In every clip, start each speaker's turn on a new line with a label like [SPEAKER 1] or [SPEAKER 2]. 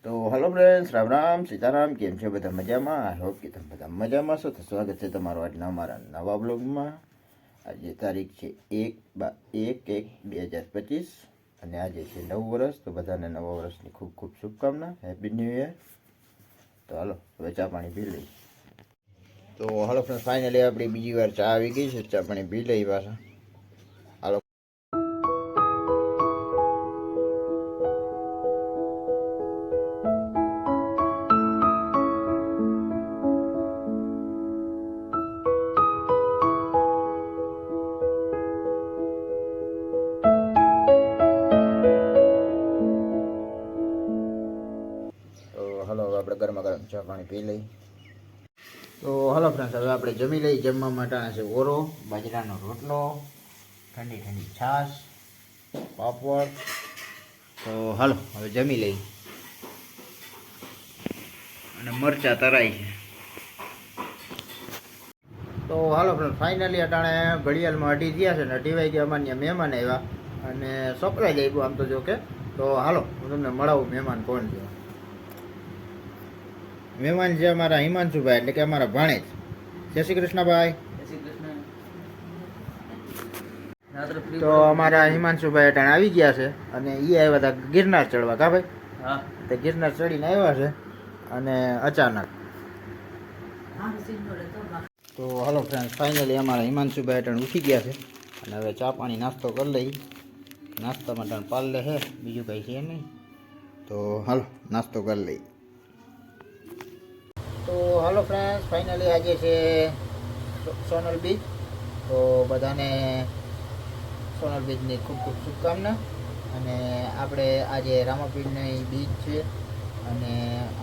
[SPEAKER 1] તો hello friends, Ram Ram Sitaram. કેમ છો બધા? મજામાં? આઈ હોપ કે તમે બધા મજામાં છો. તો સ્વાગત છે તમારું આજના અમારા નવા બ્લોગમાં. આજે તારીખ છે 1/1/2025 અને આજે છે નવું વર્ષ. તો બધાને નવા વર્ષની ખૂબ ખૂબ શુભકામના. Happy new year. તો હાલો હવે ચા પાણી પી લઈ. તો હલો ફ્રેન્ડ્સ, ફાઇનલી આપણી બીજી વાર ચા આવી ગઈ છે. ચા પાણી પી લઈ પાછા. હાલો. હલો હવે આપણે ગરમા ગરમ ચા પાણી પી લઈ. તો હલો ફ્રેન્ડ્સ, હવે આપણે જમી લઈ. જમવા માટે છે ઓરો, બાજરાનો રોટલો, ઠંડી ઠંડી છાશ, પાપડ. તો હાલો હવે જમી લઈ. અને મરચાં તરાય છે. તો હાલો ફ્રેન્ડ, ફાઇનલી અટાણે ઘડિયાળમાં 2:30 થયા છે ને 2:00 વાગ્યા અમાન્ય મહેમાન આવ્યા અને સરપ્રાઈઝ આપ્યું આમ તો જો કે. તો હાલો હું તમને મળાવું મહેમાન કોણ છે. મહેમાન છે અમારા હિમાંશુભાઈ, એટલે કે અમારા ભાણેજ. જય શ્રી કૃષ્ણ ભાઈ. તો અમારા હિમાંશુભાઈ અટાણે આવી ગયા છે અને એ આવ્યા હતા ગિરનાર ચડવા. કા ભાઈ? હા. તો ગિરનાર ચડીને આવ્યા છે અને અચાનક. તો હાલો ફ્રેન્ડ, ફાઇનલી અમારા હિમાંશુભાઈ અટાણે ઉઠી ગયા છે અને હવે ચા પાણી નાસ્તો કરી લઈ. નાસ્તામાં અટાણે પાર્લે છે, બીજું કંઈ છે નહીં. તો હાલો નાસ્તો કરી લઈ. તો હાલો ફ્રેન્ડ્સ, ફાઇનલી આજે છે સોનલ બીચ. તો બધાને સોનલ બીચની ખૂબ ખૂબ શુભકામના. અને આપણે આજે રામાપીરની બીચ છે અને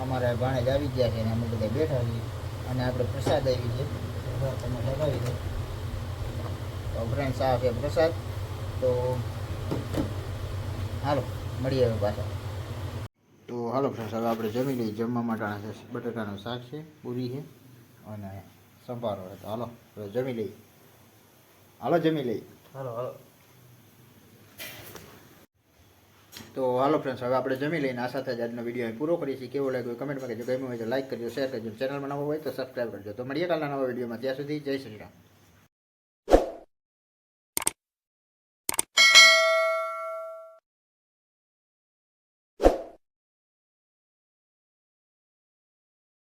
[SPEAKER 1] અમારા ભાણેજ આવી ગયા છે અને અમે બધા બેઠા છીએ અને આપણે પ્રસાદ આવી છે. તમે લગાવી દો. તો ફ્રેન્ડ્સ આ છે પ્રસાદ. તો હાલો મળીએ હવે પાછા. તો હાલો ફ્રેન્ડ્સ, હવે આપણે જમી લઈએ. જમવા માટે બટાકાનું શાક છે, પૂરી છે અને સંભારો છે. તો હાલો હવે જમી લઈએ. હાલો જમી લઈએ. હાલો હાલો. તો હાલો ફ્રેન્ડ્સ, હવે આપણે જમી લઈને આ સાથે જ આજનો વિડીયો અહીં પૂરો કરીએ છીએ. કેવો લાગ્યો કમેન્ટમાં કહેજો. ગમ્યું હોય તો લાઈક કરજો, શેર કરજો. ચેનલમાં નવો હોય તો સબસ્ક્રાઈબ કરજો. તો મળીએ કાલના નવા વિડીયોમાં. ત્યાં સુધી જય શ્રી રામ.